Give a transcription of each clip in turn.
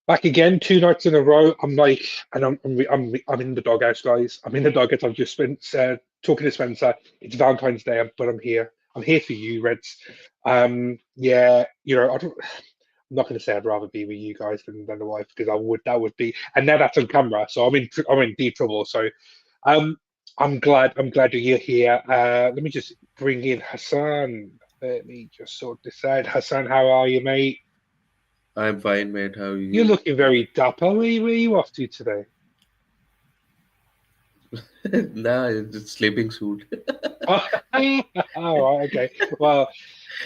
Back again, 2 nights in a row. I'm like, and I'm in the doghouse, guys. I'm in the doghouse. I've just been talking to Spencer. It's Valentine's Day, but I'm here. I'm here for you, Reds. Yeah, I'm not going to say I'd rather be with you guys than the wife because I would. That would be, and now that's on camera, so I'm in deep trouble. So, um, I'm glad that you're here. Let me just bring in Hassan. Let me just sort this out. Hassan, how are you, mate? I'm fine, mate. How are You're you? looking very dapper. Where you off to today? Nah, it's just sleeping suit. Oh, all right, okay. Well,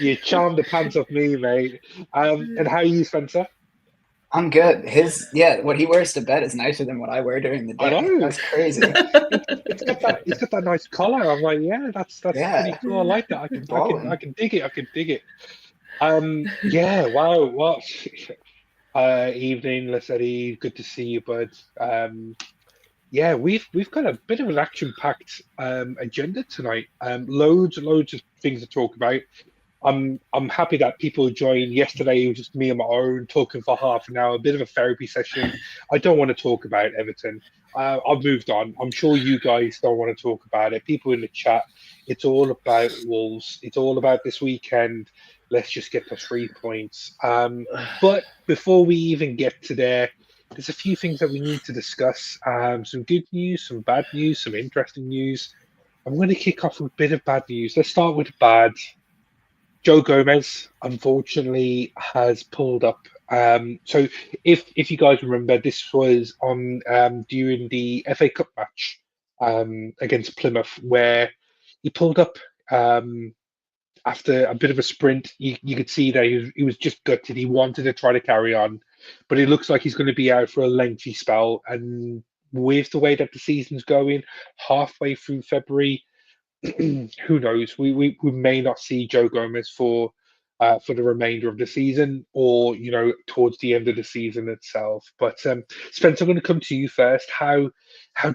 you charmed the pants off me, mate. And how are you, Spencer? I'm good. What he wears to bed is nicer than what I wear during the I day. know That's crazy. it's got that nice collar. I'm like, yeah, that's pretty Yeah, cool. I like that. I you're can I can I balling. can dig it. I can dig it. Yeah. Wow. What? Evening, Lesedi. Good to see you, bud. Yeah, we've got a bit of an action-packed agenda tonight. Loads and loads of things to talk about. I'm happy that people joined. Yesterday it was just me on my own talking for half an hour, a bit of a therapy session. I don't want to talk about Everton. I've moved on. I'm sure you guys don't want to talk about it. People in the chat, it's all about Wolves. It's all about this weekend. Let's just get the 3 points. But before we even get to there, there's a few things that we need to discuss. Some good news, some bad news, some interesting news. I'm going to kick off with a bit of bad news. Let's start with bad. Joe Gomez, unfortunately, has pulled up. So if you guys remember, this was on during the FA Cup match against Plymouth, where he pulled up after a bit of a sprint. You could see that he was just gutted. He wanted to try to carry on, but it looks like he's going to be out for a lengthy spell. And with the way that the season's going, halfway through February, who knows? We may not see Joe Gomez for the remainder of the season, or towards the end of the season itself. But Spencer, I'm going to come to you first. How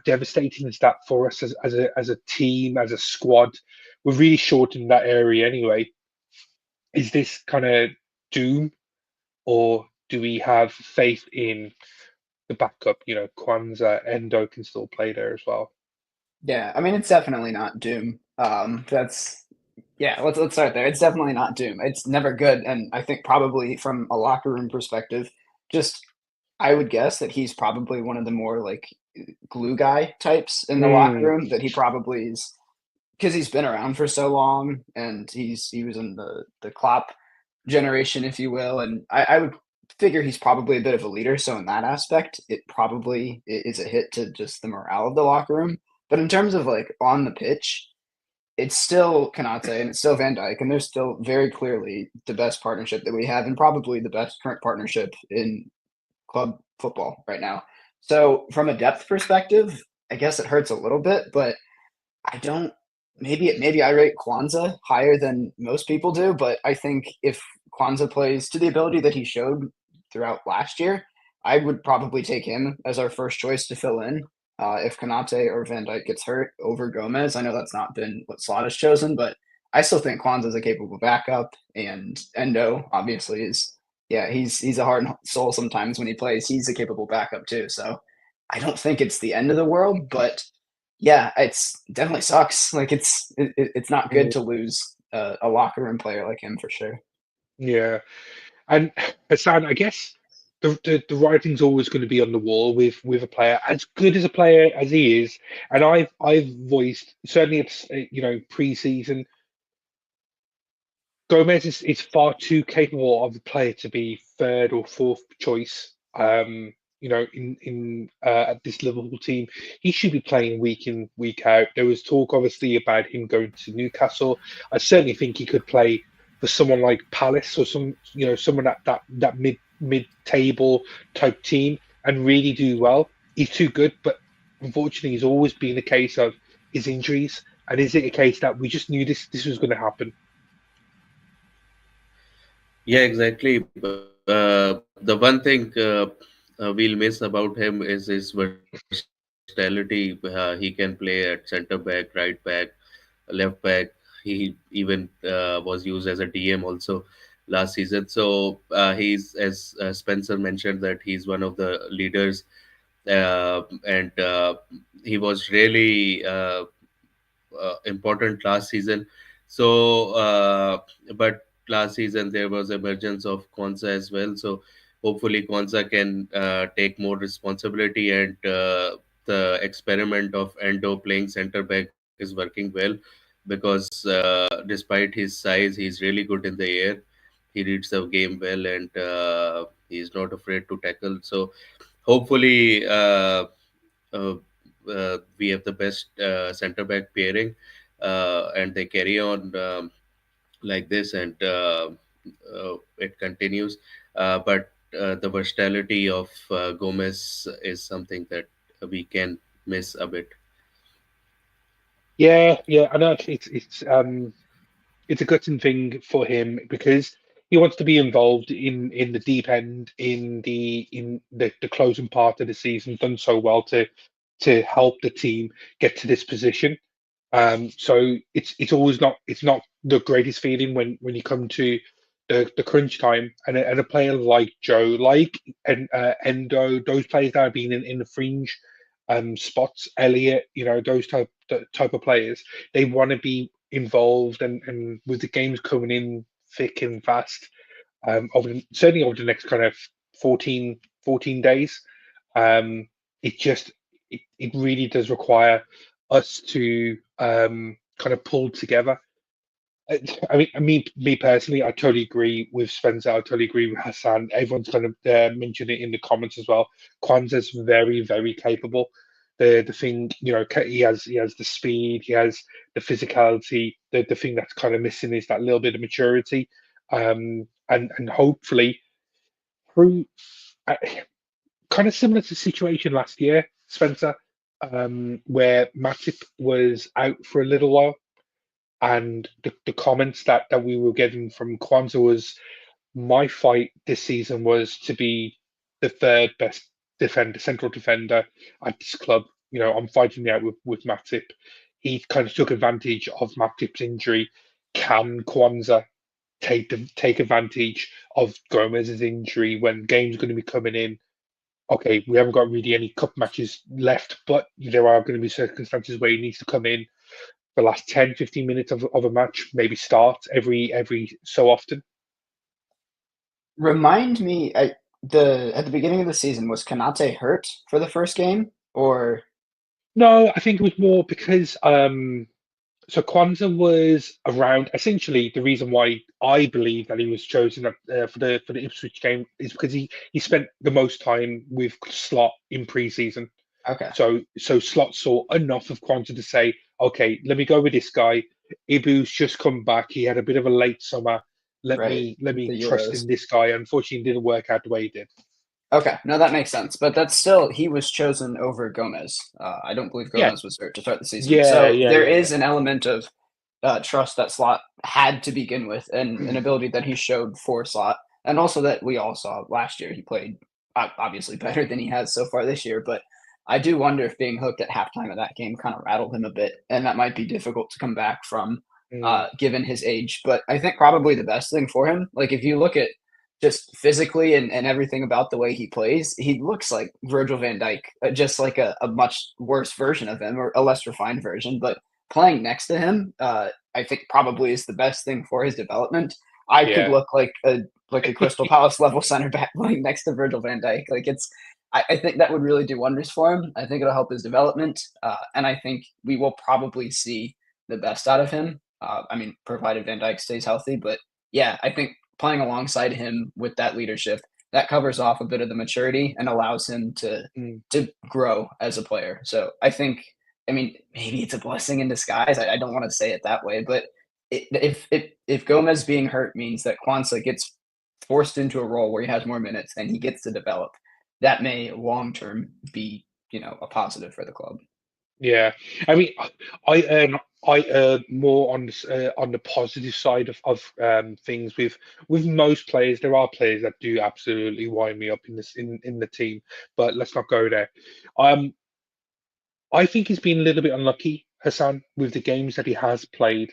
devastating is that for us as a team, as a squad? We're really short in that area anyway. Is this kind of doom, or do we have faith in the backup? Kwanzaa, Endo can still play there as well. Yeah, I mean it's definitely not Doom. That's yeah. Let's start there. It's definitely not Doom. It's never good, and I think probably from a locker room perspective, just I would guess that he's probably one of the more like glue guy types in the locker Mm, room. That he probably is because he's been around for so long, and he was in the Klopp generation, if you will, and I would figure he's probably a bit of a leader. So in that aspect, it probably is a hit to just the morale of the locker room. But in terms of like on the pitch, it's still Kanate and it's still Van Dyke, and they're still very clearly the best partnership that we have, and probably the best current partnership in club football right now. So from a depth perspective, I guess it hurts a little bit, but I don't. Maybe I rate Kwanzaa higher than most people do, but I think if Kwanzaa plays to the ability that he showed throughout last year, I would probably take him as our first choice to fill in. If Kanate or Van Dijk gets hurt over Gomez, I know that's not been what Slot has chosen, but I still think Kwanzaa is a capable backup, and Endo obviously is. Yeah, he's a heart and soul sometimes when he plays. He's a capable backup too. So I don't think it's the end of the world, but yeah, it's definitely sucks. Like it's not good mm, to lose a locker room player like him for sure. yeah. And Hassan, I guess the writing's always going to be on the wall with a player as good as a player as he is. And I've voiced certainly it's pre-season. Gomez is far too capable of a player to be third or fourth choice. At this Liverpool team, he should be playing week in week out. There was talk obviously about him going to Newcastle. I certainly think he could play for someone like Palace or someone at that mid table type team and really do well. He's too good, but unfortunately, he's always been a case of his injuries. And is it a case that we just knew this was going to happen? Yeah, exactly. The one thing we'll miss about him is his versatility. He can play at center back, right back, left back. He even was used as a DM also. last season. So he's, as Spencer mentioned, that he's one of the leaders, and he was really important last season. So, but last season there was emergence of Kwanzaa as well. So hopefully Kwanzaa can take more responsibility, and the experiment of Endo playing center back is working well, because despite his size, he's really good in the air. He reads the game well, and he's not afraid to tackle. So hopefully uh, we have the best center back pairing, and they carry on like this, and it continues. But the versatility of Gomez is something that we can miss a bit. Yeah, I know it's a gutting thing for him because he wants to be involved in the deep end in the closing part of the season. Done so well to help the team get to this position. So it's always not it's not the greatest feeling when you come to the crunch time and a player like Joe, like Endo, those players that have been in the fringe spots, Elliot, those type of players, they want to be involved and with the games coming in thick and fast, certainly over the next kind of 14 days. It just it really does require us to kind of pull together. Me personally, I totally agree with Spencer. I totally agree with Hassan. Everyone's kind of mentioned it in the comments as well. Kwanzaa's very, very capable. The thing, he has the speed, he has the physicality. The thing that's kind of missing is that little bit of maturity. And hopefully through uh, kind of similar to the situation last year, Spencer, where Matip was out for a little while, and the comments that we were getting from Kwanzaa was, my fight this season was to be the third best central defender at this club. I'm fighting out with Matip. He kind of took advantage of Matip's injury. Can Kwanzaa take advantage of Gomez's injury when games are going to be coming in? Okay, we haven't got really any cup matches left, but there are going to be circumstances where he needs to come in the last 10, 15 minutes of a match, maybe start every so often. Remind me, at the beginning of the season, was Kanate hurt for the first game, or No, I think it was more because so Kwanzaa was around. Essentially, the reason why I believe that he was chosen for the Ipswich game is because he spent the most time with Slot in pre-season. okay, So Slot saw enough of Quanta to say, okay, let me go with this guy. Ibou's just come back. He had a bit of a late summer. Let right, me let me the trust Euros. in this guy. Unfortunately, it didn't work out the way he did. Okay, no, that makes sense. But that's still he was chosen over Gomez. I don't believe Yeah, Gomez was hurt to start the season. yeah, So yeah, there yeah, is yeah. an element of trust that Slot had to begin with, and an ability that he showed for Slot, and also that we all saw last year. He played obviously better than he has so far this year, but I do wonder if being hooked at halftime of that game kind of rattled him a bit, and that might be difficult to come back from, Mm, given his age. But I think probably the best thing for him, like if you look at just physically and everything about the way he plays, he looks like Virgil van Dijk, just like a much worse version of him or a less refined version. But playing next to him, I think probably is the best thing for his development. I could yeah, look like a Crystal Palace level center back playing next to Virgil van Dijk. Like I think that would really do wonders for him. I think it'll help his development, and I think we will probably see the best out of him. I mean, provided Van Dijk stays healthy. But yeah, I think playing alongside him with that leadership, that covers off a bit of the maturity and allows him to mm, grow as a player. So I think, I mean, maybe it's a blessing in disguise. I don't want to say it that way, but if Gomez being hurt means that Kwanzaa gets forced into a role where he has more minutes and he gets to develop, that may long term be a positive for the club. yeah. I mean, I earn more on the positive side of things with most players. There are players that do absolutely wind me up in the team, but let's not go there. Um, I think he's been a little bit unlucky, Hassan, with the games that he has played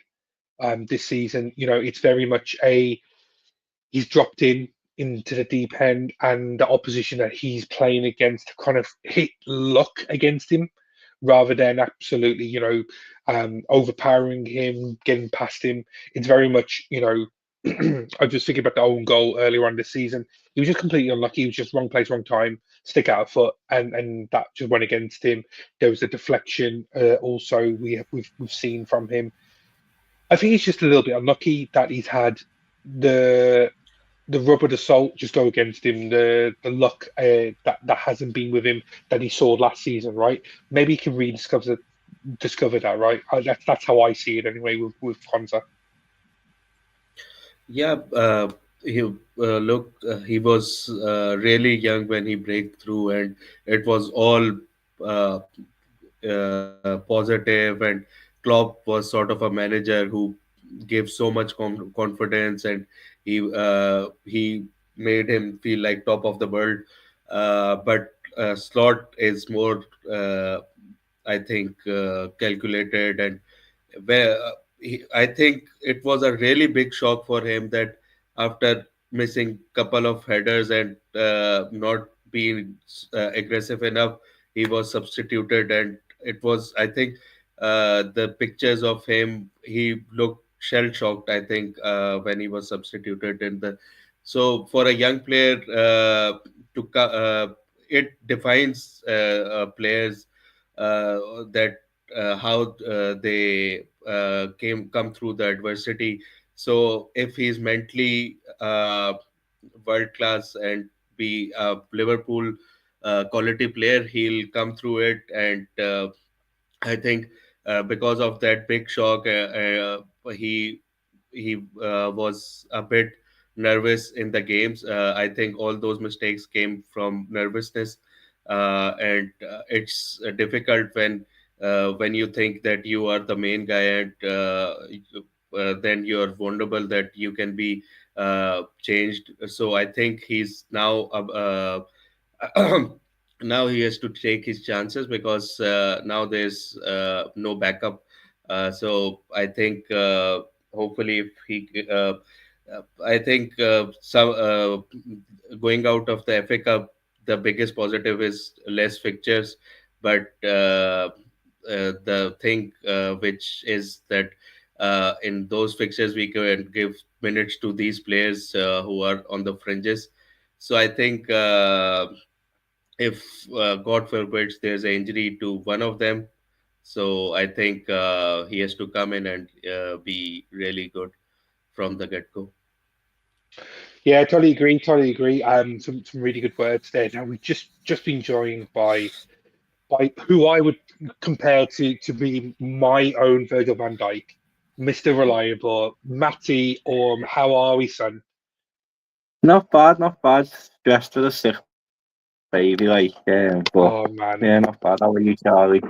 this season. It's very much he's dropped into the deep end, and the opposition that he's playing against kind of hit luck against him rather than absolutely, overpowering him, getting past him. It's very much, I was just thinking about the own goal earlier on this season. He was just completely unlucky. He was just wrong place, wrong time, stick out a foot, and that just went against him. There was a deflection. Also, we've seen from him. I think he's just a little bit unlucky that he's had the rub of the salt just go against him. The luck that hasn't been with him that he saw last season, right? Maybe he can discover that, right? That's how I see it anyway with Konza. Yeah, he he was really young when he break through, and it was all uh, positive. And Klopp was sort of a manager who gave so much confidence, and he made him feel like top of the world. But Slot is more, I think, calculated, and where I think it was a really big shock for him that after missing couple of headers and not being aggressive enough, he was substituted, and it was, I think, the pictures of him, he looked shell shocked, I think, when he was substituted in the. So for a young player, it defines players that how they come through the adversity. So if he's mentally world class and be a Liverpool quality player, he'll come through it. And I think because of that big shock, he was a bit nervous in the games. I think all those mistakes came from nervousness, and it's difficult when you think that you are the main guy, and then you're vulnerable that you can be changed. So I think he's now now he has to take his chances because now there's no backup. So I think hopefully if I think some going out of the FA Cup, the biggest positive is less fixtures, but the thing which is that in those fixtures we can give minutes to these players who are on the fringes. So I think if God forbids there's an injury to one of them, so I think he has to come in and be really good from the get go. Yeah, totally agree. Totally agree. Some really good words there. Now we've just been joined by who I would compare to be my own Virgil van Dijk, Mr. Reliable, Matty. How are we, son? Not bad, not bad. Stressed for the sick baby, but Oh man. yeah, not bad. How are you, Charlie?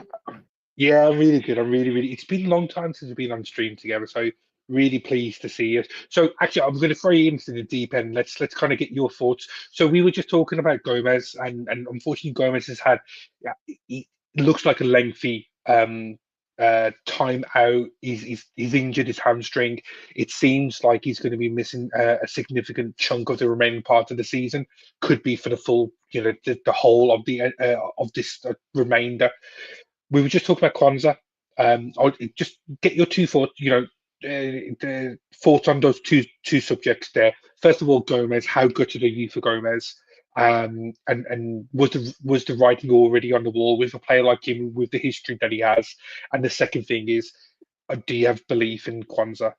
Yeah, I'm really good. I'm really. It's been a long time since we've been on stream together, so really pleased to see you. So actually, I'm going to throw you into the deep end. Let's kind of get your thoughts. So we were just talking about Gomez, and unfortunately, Gomez has had, yeah, it looks like a lengthy time out. He's injured his hamstring. It seems like he's going to be missing a significant chunk of the remaining part of the season. Could be for the full, the whole of this remainder. We were just talking about Kwanzaa. I'll just get your two thoughts. The thoughts on those two subjects there. First of all, Gomez. How gutted are you for Gomez? And was the writing already on the wall with a player like him with the history that he has? And the second thing is, do you have belief in Kwanzaa?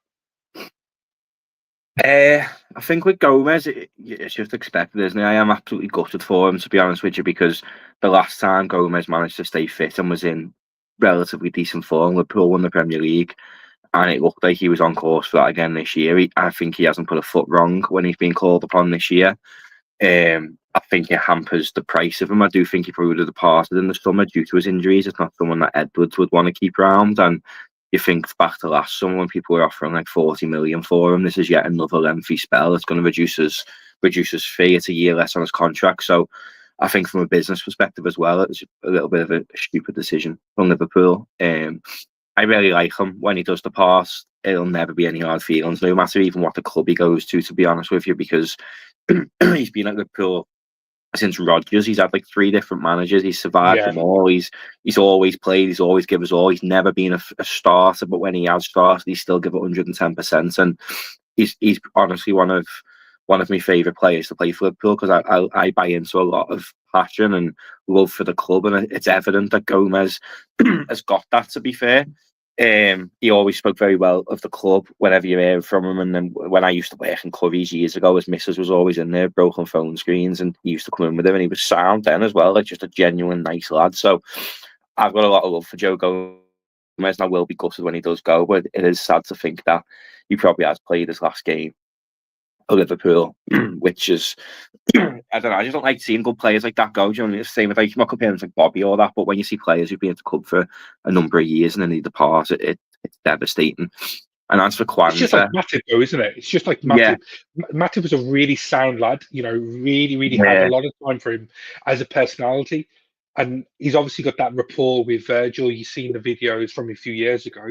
I think with Gomez, it's just expected, isn't it? I am absolutely gutted for him, to be honest with you, because the last time Gomez managed to stay fit and was in relatively decent form, Liverpool won the Premier League, and it looked like he was on course for that again this year. I think he hasn't put a foot wrong when he's been called upon this year. I think it hampers the price of him. I do think he probably would have departed in the summer due to his injuries. It's not someone that Edwards would want to keep around, and you think back to last summer when people were offering like 40 million for him. This is yet another lengthy spell. It's going to reduce his fee. It's a year less on his contract. So I think from a business perspective as well, it's a little bit of a stupid decision from Liverpool. I really like him when he does the pass. It'll never be any hard feelings, no matter even what the club he goes to be honest with you, because he's been at Liverpool since Rodgers. He's had like 3 different managers. He's survived them all. He's always played. He's always given us all. He's never been a starter, but when he has started, he still give it 110%. And he's honestly one of my favourite players to play for Liverpool, because I buy into a lot of passion and love for the club, and it's evident that Gomez has got that, to be fair. He always spoke very well of the club whenever you hear from him. And then when I used to work in Curry's years ago, his missus was always in there, broken phone screens, and he used to come in with him, and he was sound then as well, like just a genuine nice lad. So I've got a lot of love for Joe Gomez, and I will be gutted when he does go, but it is sad to think that he probably has played his last game for Liverpool, which is, I don't know, I just don't like seeing good players like that go. Do you know, it's the same with, like, I'm not comparing to like Bobby or that, but when you see players who've been at the club for a number of years and then they depart, it's devastating. And as for Kwanzaa, it's just like Matip, though, isn't it? It's just like Matip. Yeah. Matip was a really sound lad, you know, really had a lot of time for him as a personality. And he's obviously got that rapport with Virgil. You've seen the videos from a few years ago.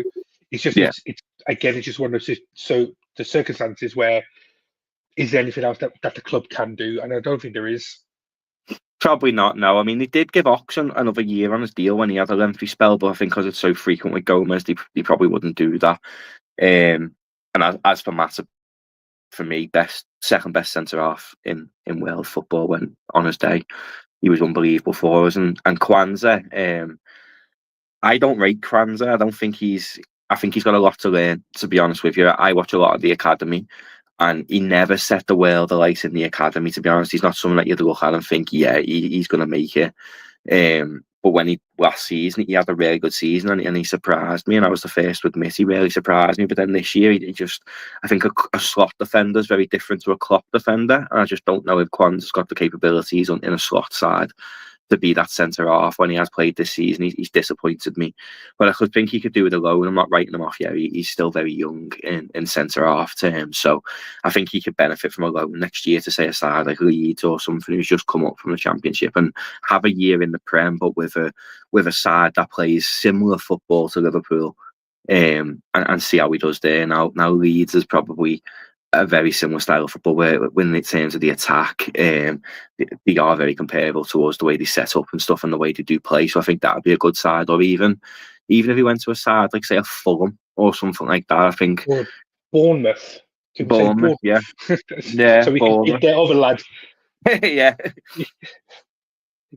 It's just, it's again, it's just one of those, the circumstances where, is there anything else that the club can do? And I don't think there is. Probably not, no. I mean, they did give Oxen another year on his deal when he had a lengthy spell, but I think because it's so frequent with Gomez, they probably wouldn't do that. And as for Matip, for me, second best centre-half in world football when on his day. He was unbelievable for us. And Kwanzaa, I don't rate Kwanzaa. I think he's got a lot to learn, to be honest with you. I watch a lot of the academy, and he never set the world alight in the academy, to be honest. He's not someone that you'd look at and think, yeah, he's going to make it. But when last season, he had a really good season, and he surprised me, and I was the first to admit he really surprised me. But then this year, I think a slot defender is very different to a Klopp defender, and I just don't know if Kwanzaa's got the capabilities in a slot side to be that centre-half. When he has played this season, he's disappointed me. But I could think he could do it alone. I'm not writing him off yet. He's still very young in centre-half terms. So I think he could benefit from a loan next year to, say, a side like Leeds or something who's just come up from the Championship and have a year in the Prem, but with a side that plays similar football to Liverpool, and see how he does there. Now Leeds is probably a very similar style of football when in terms of the attack, they are very comparable to us, the way they set up and stuff and the way they do play. So I think that would be a good side. Or even if he went to a side like, say, a Fulham or something like that, I think. Or Bournemouth. Bournemouth, yeah. So we can get the other lad. Yeah.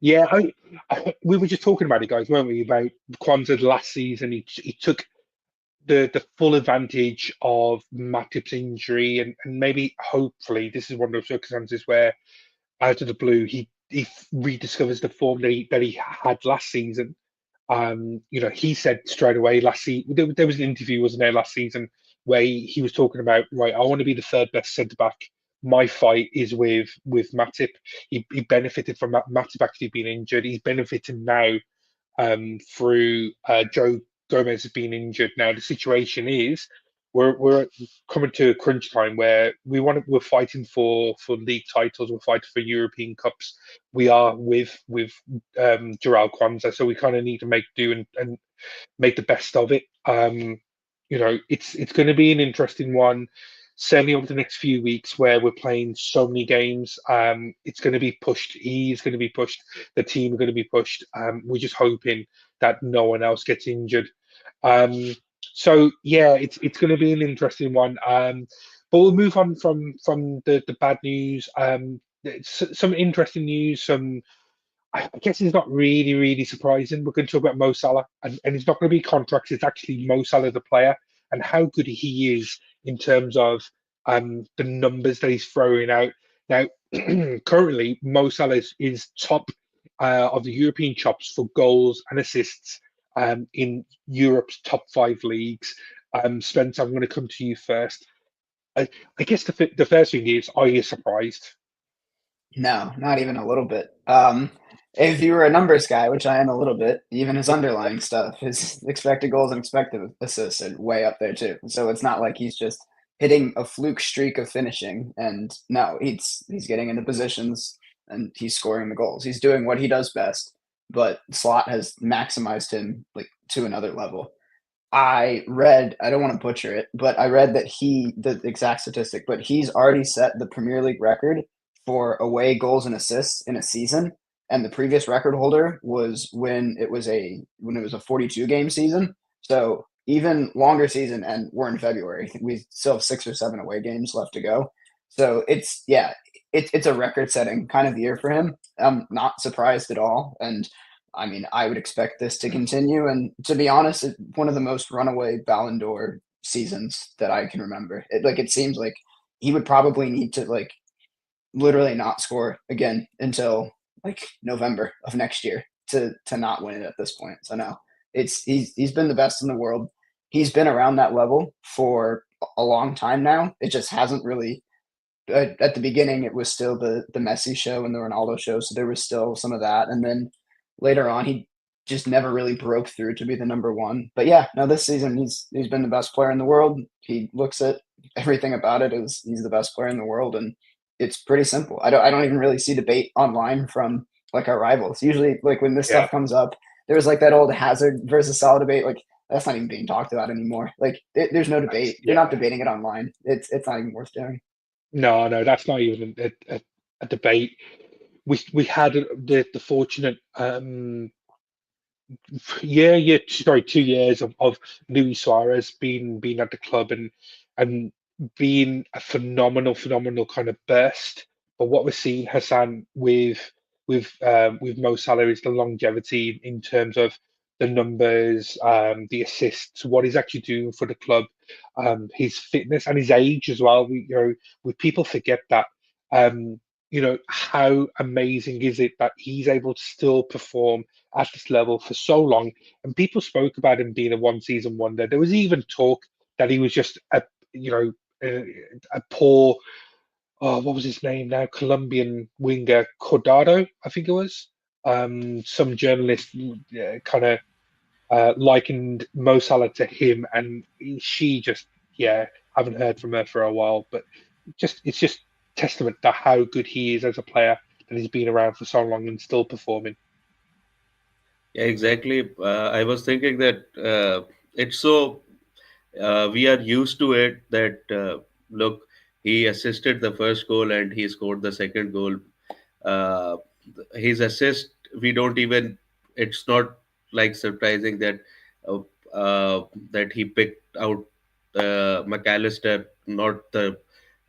Yeah, we were just talking about it, guys, weren't we? About Kwanzaa last season. He took the full advantage of Matip's injury, and maybe hopefully this is one of those circumstances where out of the blue he rediscovers the form that he had last season. He said straight away last season, there was an interview, wasn't there, last season, where he was talking about, right, I want to be the third best centre back. My fight is with Matip. He benefited from Matip actually being injured. He's benefiting now through Joe Gomez has been injured. Now the situation is we're coming to a crunch time where we're fighting for league titles, we're fighting for European Cups. We are with Jarrell Kwanzaa, so we kind of need to make do and make the best of it. It's going to be an interesting one, certainly over the next few weeks where we're playing so many games. It's going to be pushed. He's going to be pushed. The team are going to be pushed. We're just hoping that no one else gets injured. So yeah, it's going to be an interesting one. But we'll move on from the bad news. Some interesting news. I guess it's not really surprising. We're going to talk about MoSalah, and it's not going to be contracts. It's actually MoSalah, the player, and how good he is in terms of the numbers that he's throwing out. Now, currently, MoSalah is top of the European chops for goals and assists in Europe's top 5 leagues. Spence, I'm going to come to you first. I guess the first thing is, are you surprised? No, not even a little bit. If you were a numbers guy, which I am a little bit, even his underlying stuff, his expected goals and expected assists are way up there too. So it's not like he's just hitting a fluke streak of finishing. And no, he's getting into positions and he's scoring the goals. He's doing what he does best. But Slot has maximized him like to another level. I read, I don't want to butcher it, but I read that the exact statistic, but he's already set the Premier League record for away goals and assists in a season. And the previous record holder was when it was a 42 game season. So even longer season, and we're in February. I think we still have 6 or 7 away games left to go. So it's a record setting kind of year for him. I'm not surprised at all. And I mean, I would expect this to continue. And to be honest, it's one of the most runaway Ballon d'Or seasons that I can remember. It seems like he would probably need to like literally not score again until like November of next year to not win it at this point. So no, he's been the best in the world. He's been around that level for a long time now. It just hasn't really. At the beginning, it was still the Messi show and the Ronaldo show, so there was still some of that, and then later on, he just never really broke through to be the number one. But yeah, no, this season he's been the best player in the world. He looks at everything about it as he's the best player in the world, and it's pretty simple. I don't even really see debate online from like our rivals. Usually, like when this stuff comes up, there was like that old Hazard versus Salah debate. Like that's not even being talked about anymore. Like there's no debate. You're not debating it online. It's not even worth doing. No, that's not even a debate. We had the fortunate 2 years of Luis Suarez being at the club and being a phenomenal kind of burst. But what we're seeing, Hassan, with MoSalah is the longevity in terms of the numbers, the assists, what he's actually doing for the club, his fitness and his age as well. We people forget that. How amazing is it that he's able to still perform at this level for so long? And people spoke about him being a one-season wonder. There was even talk that he was just a poor, what was his name now? Colombian winger Cordado, I think it was. Some journalist kind of likened MoSalah to him, and she just haven't heard from her for a while. But it's just testament to how good he is as a player, that he's been around for so long and still performing. Yeah, exactly. I was thinking that it's so we are used to it that look, he assisted the first goal and he scored the second goal. Uh, his assist, we don't even. It's not like surprising that uh, that he picked out McAllister, not the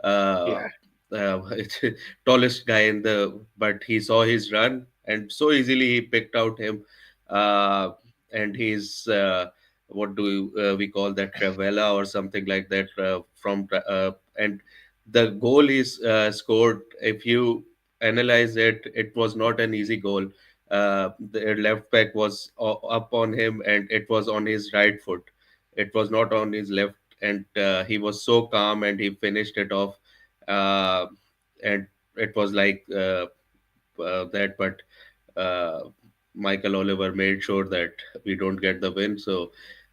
uh, Yeah, tallest guy in the. But he saw his run and so easily he picked out him, and he's. What do we call that, Travella or something like that, and the goal is scored. If you analyze it, it was not an easy goal. The left back was up on him and it was on his right foot. It was not on his left, and he was so calm and he finished it off. uh, and it was like that, but uh, Michael Oliver made sure that we don't get the win. So,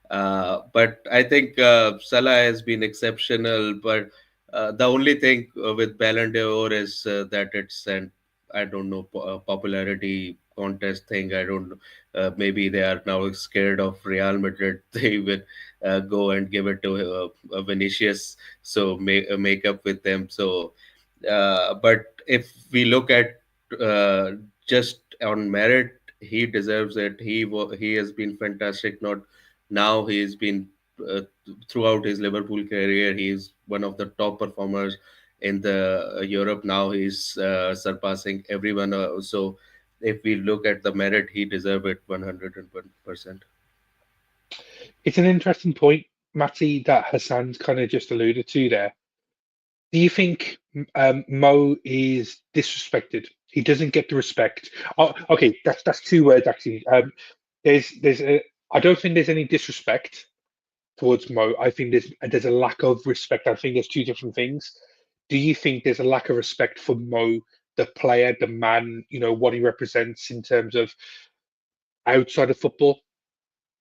but I think Salah has been exceptional. But the only thing with Ballon d'Or is that it's an, I don't know, popularity contest thing. I don't know. Maybe they are now scared of Real Madrid. They will go and give it to Vinicius, so make up with them. So, but if we look at just on merit, he deserves it. He has been fantastic. Not now, he has been throughout his Liverpool career. He is one of the top performers in the Europe. Now he's surpassing everyone. So if we look at the merit, he deserves it 101%. it's an interesting point, Matty, that Hassan's kind of just alluded to there. Do you think Mo is disrespected? He doesn't get the respect. Oh, okay, that's 2 words actually. I don't think there's any disrespect towards Mo. I think there's a lack of respect. I think there's two different things. Do you think there's a lack of respect for Mo, the player, the man, what he represents in terms of outside of football,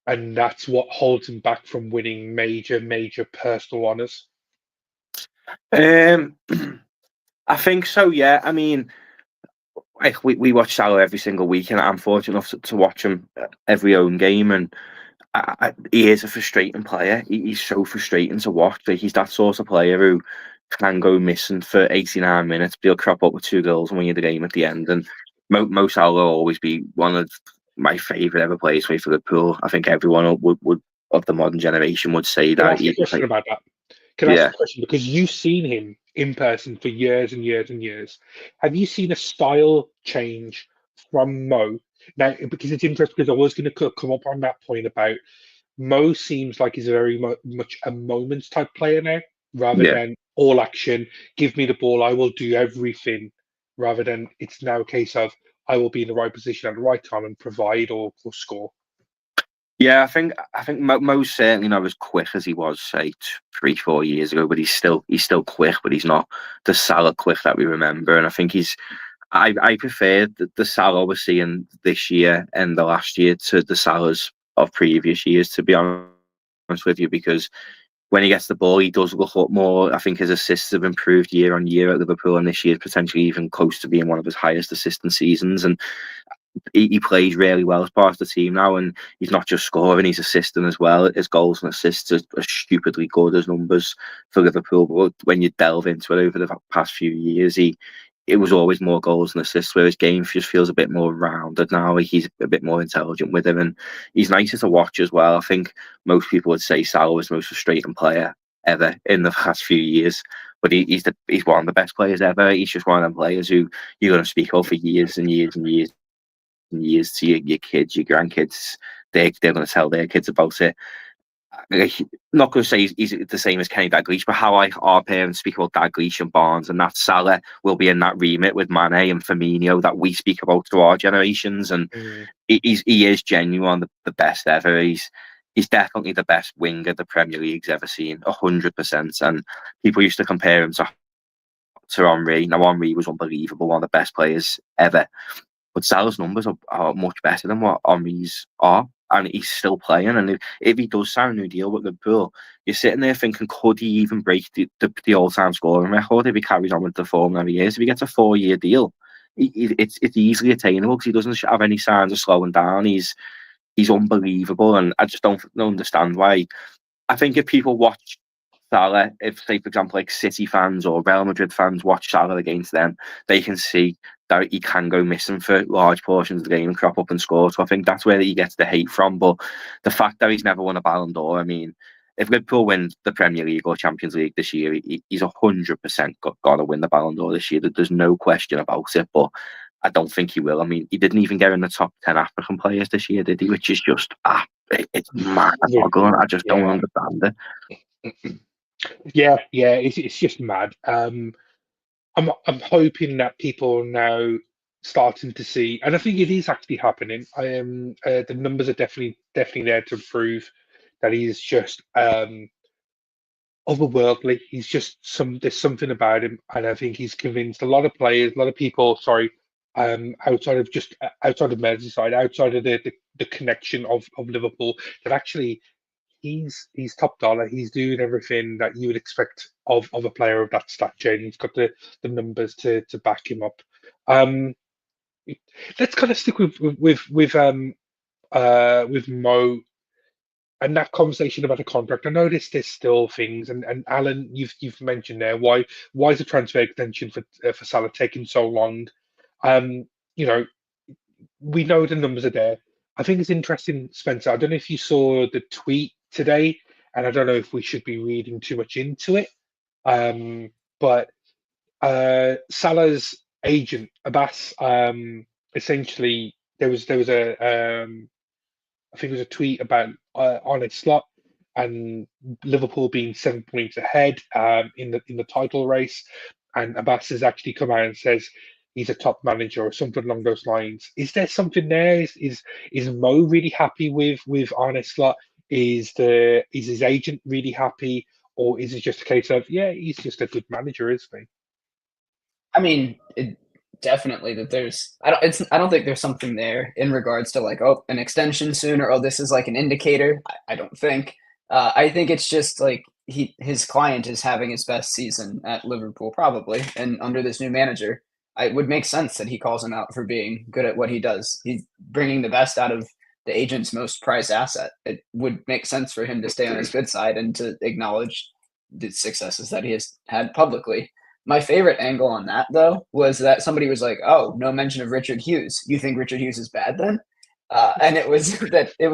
and that's what holds him back from winning major personal honours? I think so. Yeah, I mean, we watch Salah every single week, and I'm fortunate enough to watch him every home game, and he is a frustrating player. He's so frustrating to watch. Like, he's that sort of player who can go missing for 89 minutes, but he'll crop up with 2 goals and win you the game at the end. And MoSalah will always be one of my favourite ever players for Liverpool. I think everyone would of the modern generation would say Can I that. ask you a question about that? Can I ask Yeah. you a question? Because you've seen him in person for years and years and years. Have you seen a style change from Mo? Now, because it's interesting, because I was going to come up on that point about Mo seems like he's very much a moments type player now, rather Yeah. than all action, give me the ball, I will do everything, rather than it's now a case of I will be in the right position at the right time and provide or score. Yeah, I think Mo's certainly not as quick as he was, say, 3-4 years ago. But he's still quick, but he's not the Salah quick that we remember. And I think I prefer the Salah we're seeing this year and the last year to the Salahs of previous years, to be honest with you, because when he gets the ball, he does look up more. I think his assists have improved year on year at Liverpool, and this year potentially even close to being one of his highest assistant seasons. And he plays really well as part of the team now, and he's not just scoring, he's assisting as well. His goals and assists are stupidly good as numbers for Liverpool, but when you delve into it over the past few years, it was always more goals and assists, where his game just feels a bit more rounded now. He's a bit more intelligent with him, and he's nicer to watch as well. I think most people would say Salah was the most frustrating player ever in the past few years, but he's one of the best players ever. He's just one of them players who you're going to speak of for years and years and years and years to your kids, your grandkids. They're going to tell their kids about it. Not going to say he's the same as Kenny Dalglish, but how our parents speak about Dalglish and Barnes, and that Salah will be in that remit with Mane and Firmino that we speak about to our generations. And he is genuine the best ever. He's definitely the best winger the Premier League's ever seen, 100%. And people used to compare him to Henry. Now Henry was unbelievable, one of the best players ever. But Salah's numbers are much better than what Henry's are, and he's still playing. And if he does sign a new deal with Liverpool, you're sitting there thinking, could he even break the all-time scoring record if he carries on with the form that he is? If he gets a 4-year deal, it's easily attainable because he doesn't have any signs of slowing down. He's unbelievable, and I just don't understand why. I think if people watch Salah, if, say, for example, like City fans or Real Madrid fans watch Salah against them, they can see that he can go missing for large portions of the game and crop up and score. So I think that's where he gets the hate from. But the fact that he's never won a Ballon d'Or, I mean, if Liverpool wins the Premier League or Champions League this year, he's 100% got to win the Ballon d'Or this year. There's no question about it. But I don't think he will. I mean, he didn't even get in the top 10 African players this year, did he? Which is just, it's mind-boggling. I just don't understand it. Yeah, it's just mad. I'm hoping that people are now starting to see, and I think it is actually happening. The numbers are definitely there to prove that he's just otherworldly. He's just there's something about him, and I think he's convinced a lot of players, a lot of people. Sorry, outside of Merseyside, outside of the connection of Liverpool, that actually he's top dollar. He's doing everything that you would expect of a player of that stature, and he's got the numbers to back him up. Um, let's kind of stick with Mo and that conversation about the contract. I noticed there's still things, and Alan, you've mentioned there why is the transfer extension for Salah taking so long? Um, you know, we know the numbers are there. I think it's interesting, Spencer. I don't know if you saw the tweet today, and I don't know if we should be reading too much into it. But Salah's agent, Abbas, essentially there was I think it was a tweet about Honest Slot and Liverpool being 7 points ahead in the title race, and Abbas has actually come out and says he's a top manager or something along those lines. Is there something there? Is Mo really happy with Honest Slot? Is his agent really happy, or is it just a case of he's just a good manager, isn't he? I mean, definitely that there's I don't think there's something there in regards to like, oh, an extension soon, or oh, this is like an indicator. I don't think. I think it's just like his client is having his best season at Liverpool probably, and under this new manager, it would make sense that he calls him out for being good at what he does. He's bringing the best out of the agent's most prized asset. It would make sense for him to stay on his good side and to acknowledge the successes that he has had publicly. My favorite angle on that, though, was that somebody was like, "Oh, no mention of Richard Hughes. You think Richard Hughes is bad then?" And it was that it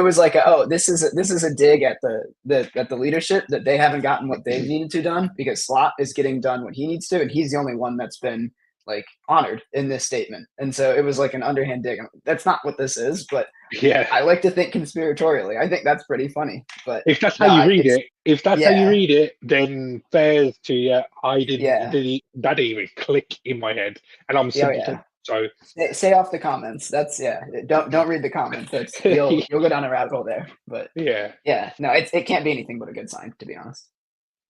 was like, "Oh, this is a dig at the leadership that they haven't gotten what they've needed to done because Slot is getting done what he needs to, and he's the only one that's been like honored in this statement." And so it was like an underhand dig. That's not what this is, but Yeah, I like to think conspiratorially. I think that's pretty funny. But if that's how you read it, yeah. then fair to you. I didn't. Yeah. That didn't even click in my head, and I'm a Yeah, simpleton. yeah. So Stay off the comments. That's Don't read the comments. That's you'll go down a rabbit hole there. But yeah, no, it can't be anything but a good sign, to be honest.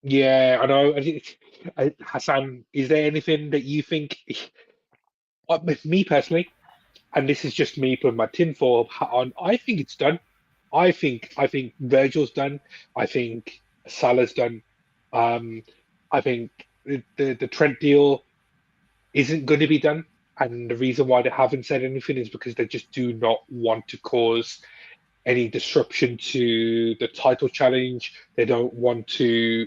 yeah, I know. Hassan, is there anything that you think? With me personally, and this is just me putting my tinfoil hat on. I think it's done. I think Virgil's done. I think Salah's done. I think the Trent deal isn't going to be done, and the reason why they haven't said anything is because they just do not want to cause any disruption to the title challenge. They don't want to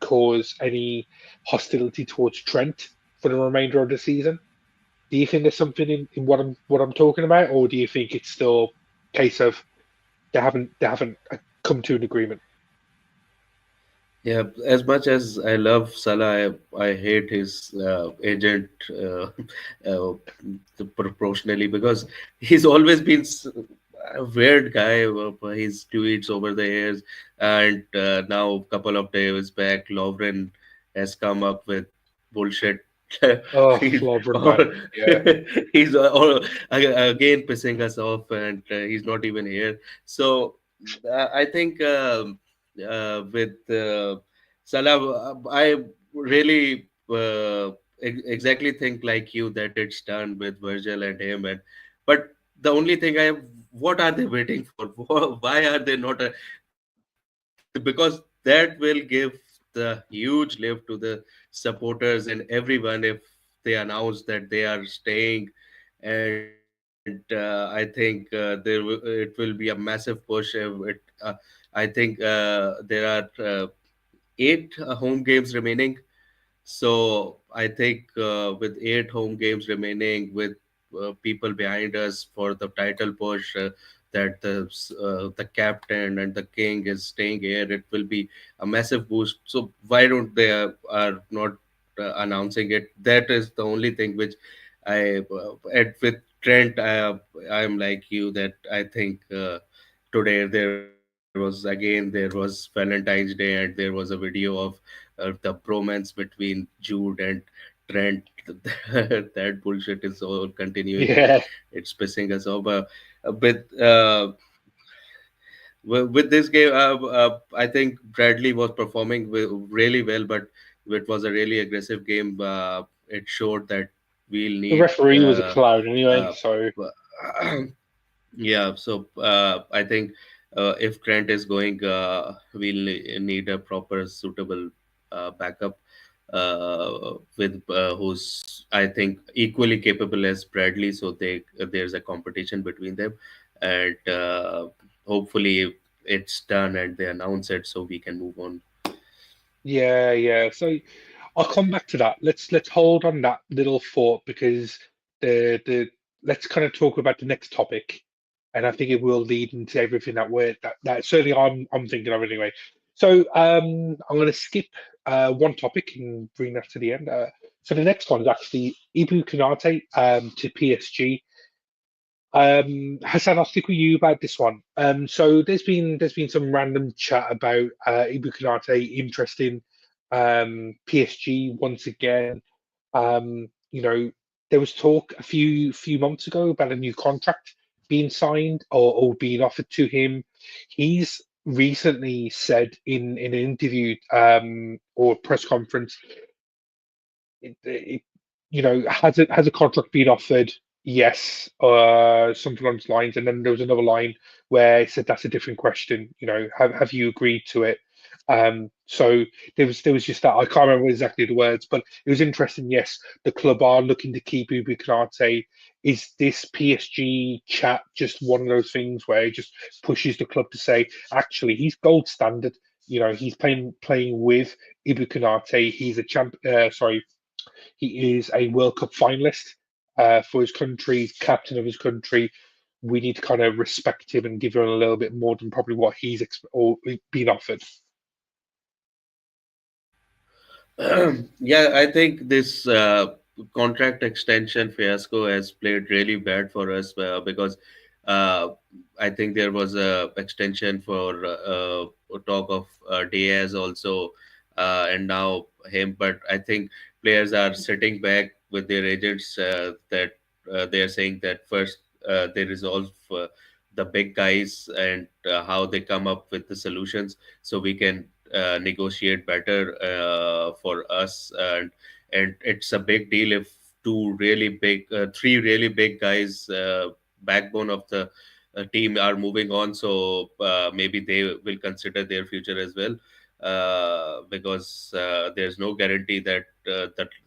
cause any hostility towards Trent for the remainder of the season. Do you think there's something in what I'm talking about, or do you think it's still a case of they haven't come to an agreement? Yeah, as much as I love Salah, I hate his agent uh, proportionally because he's always been a weird guy. His tweets over the years, and now a couple of days back, Lovren has come up with bullshit. Oh, he's Lovren, man. Yeah. he's again pissing us off, and he's not even here. So I think. With Salah, I really exactly think like you that it's done with Virgil and him. But the only thing what are they waiting for? Why are they not? Because that will give the huge lift to the supporters and everyone if they announce that they are staying. And I think it will be a massive push. I think there are 8 home games remaining. So I think with 8 home games remaining, with people behind us for the title push, that the captain and the king is staying here, it will be a massive boost. So why don't they are not announcing it? That is the only thing which with Trent, I'm like you that I think today there was Valentine's Day and there was a video of the bromance between Jude and Trent. That bullshit is all continuing and Yeah. it's pissing us off. With with this game, I think Bradley was performing really well, but it was a really aggressive game. It showed that we'll The need. referee was a clown anyway, Uh, so Yeah, so I think if Trent is going, we'll need a proper, suitable backup with who's I think equally capable as Bradley. So there's a competition between them, and hopefully it's done and they announce it so we can move on. yeah. So I'll come back to that. Let's hold on that little thought because the let's kind of talk about the next topic, and I think it will lead into everything that certainly I'm thinking of anyway. So I'm going to skip one topic and bring that to the end. So the next one is actually Ibou Konate to PSG. Hassan, I'll stick with you about this one. So there's been some random chat about Ibou Konate interest in PSG once again. There was talk a few months ago about a new contract being signed or being offered to him. He's recently said in an interview or press conference, it, has a contract been offered? Yes, something along those lines. And then there was another line where he said that's a different question. Have you agreed to it? So there was just that. I can't remember exactly the words, but it was interesting. Yes, the club are looking to keep Ibou Konate. Is this PSG chat just one of those things where it just pushes the club to say, actually, he's gold standard. He's playing with Ibou Konate. He's a champ. Sorry, he is a World Cup finalist for his country, he's captain of his country. We need to kind of respect him and give him a little bit more than probably what he's or been offered. Yeah, I think this contract extension fiasco has played really bad for us because uh, I think there was a extension for talk of Diaz also, and now him. But I think players are sitting back with their agents that they are saying that first they resolve the big guys and how they come up with the solutions, so we can negotiate better for us. And it's a big deal if three really big guys, backbone of the team, are moving on. So maybe they will consider their future as well, because there's no guarantee that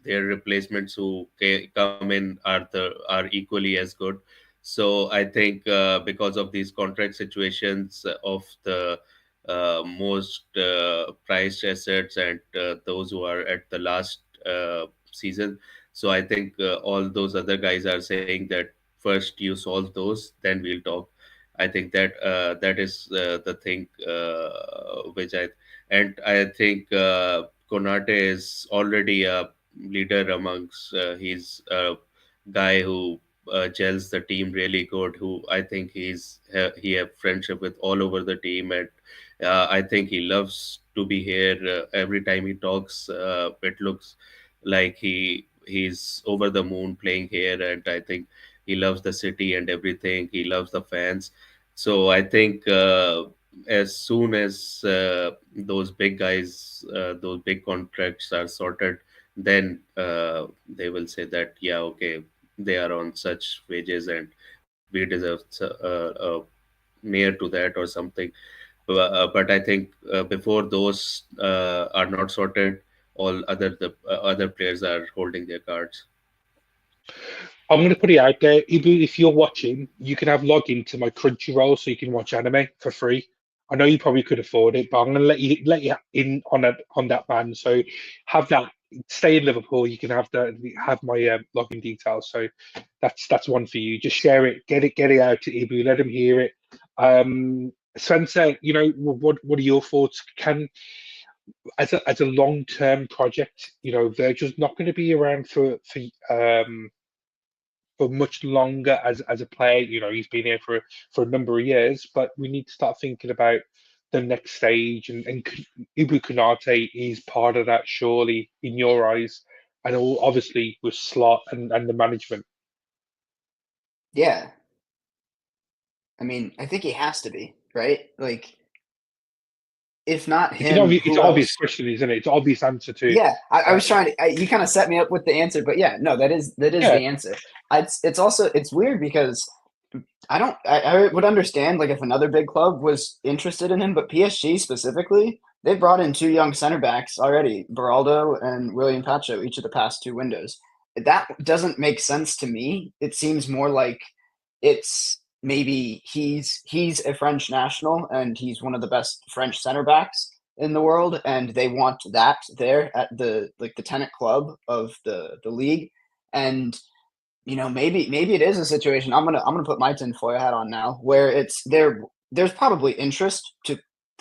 their replacements who come in are equally as good. So I think because of these contract situations of the most prized assets and those who are at the last season. So I think all those other guys are saying that first you solve those, then we'll talk. I think that is the thing and I think Konate is already a leader amongst. He's a guy who gels the team really good. Who I think he have friendship with all over the team, and I think he loves to be here. Every time he talks, it looks like he's over the moon playing here, and I think he loves the city and everything. He loves the fans. So I think as soon as those big guys, those big contracts are sorted, then they will say that, yeah, okay, they are on such wages and we deserve near to that or something. But I think before those are not sorted, all the other players are holding their cards. I'm going to put it out there. If you're watching, you can have login to my Crunchyroll so you can watch anime for free. I know you probably could afford it, but I'm going to let you in on that ban. So have that. Stay in Liverpool. You can have my login details. So that's one for you. Just share it. Get it out to Ibou. Let him hear it. Spencer, what are your thoughts? As a long term project, Virgil's not going to be around for much longer as a player. He's been here for a number of years, but we need to start thinking about the next stage. And Ibou Konate is part of that, surely, in your eyes, and obviously with Slot and the management. Yeah. I mean, I think he has to be, right? Like, if not him, It's who an obvious else? question, isn't it? It's an obvious answer too. Yeah, I Uh, was trying to. You kind of set me up with the answer, but yeah, no, that is yeah. the answer. It's weird because I would understand like if another big club was interested in him, but PSG specifically, they brought in two young center backs already, Beraldo and William Pacho, each of the past two windows. That doesn't make sense to me. It seems more like it's maybe he's a French national and he's one of the best French center backs in the world, and they want that there at the tenant club of the league. And maybe it is a situation. I'm gonna put my tinfoil hat on now, where there's probably interest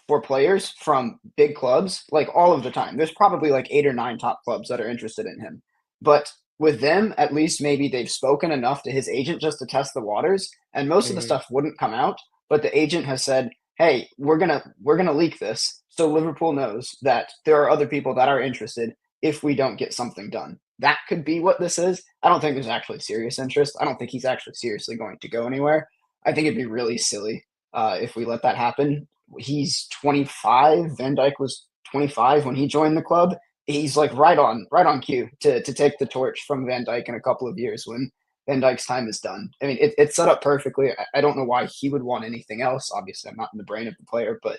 for players from big clubs like all of the time. There's probably like 8 or 9 top clubs that are interested in him, but with them, at least maybe they've spoken enough to his agent just to test the waters, and most of the Mm, stuff wouldn't come out. But the agent has said, "Hey, we're gonna leak this, so Liverpool knows that there are other people that are interested if we don't get something done." That could be what this is. I don't think there's actually serious interest. I don't think he's actually seriously going to go anywhere. I think it'd be really silly if we let that happen. He's 25. Van Dijk was 25 when he joined the club. He's like right on cue to take the torch from Van Dijk in a couple of years when Van Dijk's time is done. I mean, it's set up perfectly. I don't know why he would want anything else. Obviously, I'm not in the brain of the player, but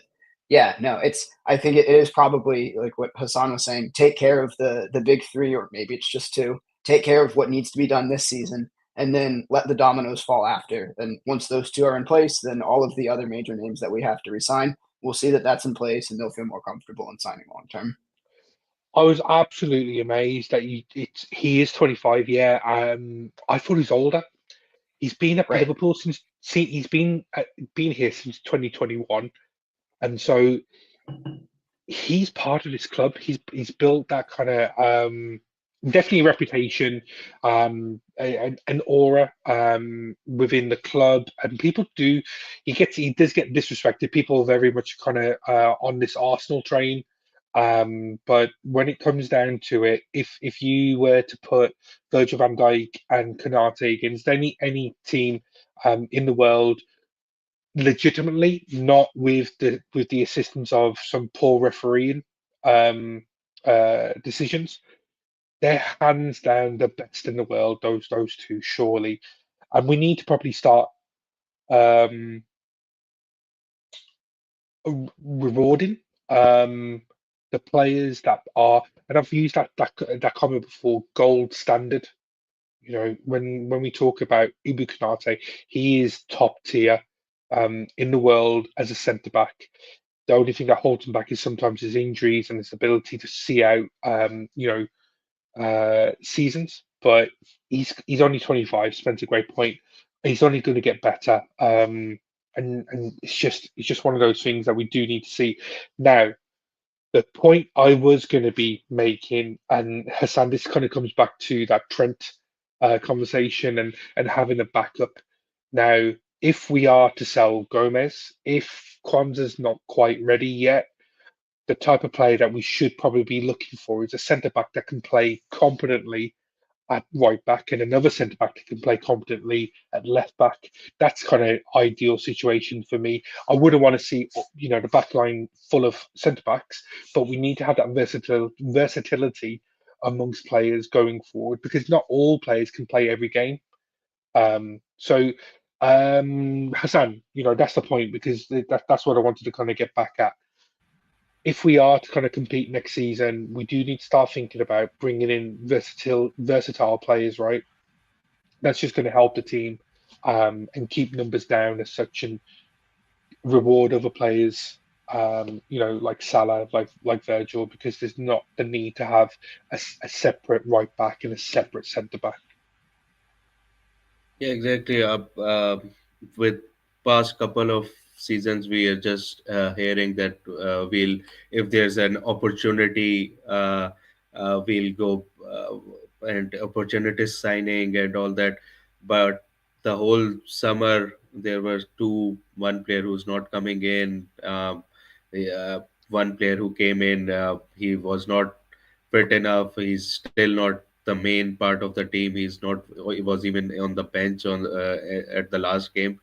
Yeah, no, I think it is probably like what Hassan was saying. Take care of the big three, or maybe it's just two. Take care of what needs to be done this season, and then let the dominoes fall after. And once those two are in place, then all of the other major names that we have to resign, we'll see that that's in place, and they'll feel more comfortable in signing long term. I was absolutely amazed that he is 25. Yeah, I thought he was older. He's been at Right. Liverpool since he's been here since 2021, and so he's part of this club. He's built that kind of definitely a reputation, an aura within the club, and people do. He does get disrespected. People are very much kind of on this Arsenal train. But when it comes down to it, if you were to put Virgil van Dijk and Konate against any team in the world, legitimately, not with the assistance of some poor refereeing decisions. They're hands down the best in the world. Those two, surely, and we need to probably start um, rewarding the players that are. And I've used that comment before. Gold standard. You know, when we talk about Ibou Konate, he is top tier in the world as a centre back. The only thing that holds him back is sometimes his injuries and his ability to see out, seasons. But he's only 25. Spence a great point. He's only going to get better. And it's just one of those things that we do need to see. Now, the point I was going to be making, and Hassan, this kind of comes back to that Trent conversation and having a backup. Now, if we are to sell Gomez, if Kwanzaa's not quite ready yet, the type of player that we should probably be looking for is a centre back that can play competently at right back and another centre back that can play competently at left back. That's kind of ideal situation for me. I wouldn't want to see the back line full of centre backs, but we need to have that versatility amongst players going forward because not all players can play every game. So Hassan, that's the point because that's what I wanted to kind of get back at. If we are to kind of compete next season, we do need to start thinking about bringing in versatile players, right? That's just going to help the team and keep numbers down as such, and reward other players, like Salah, like Virgil, because there's not the need to have a separate right back and a separate centre back. Yeah, exactly. With past couple of seasons, we are just hearing that if there's an opportunity, we'll go and opportunity signing and all that. But the whole summer, there were one player who's not coming in. One player who came in, he was not fit enough. He's still not the main part of the team. He was even on the bench at the last game.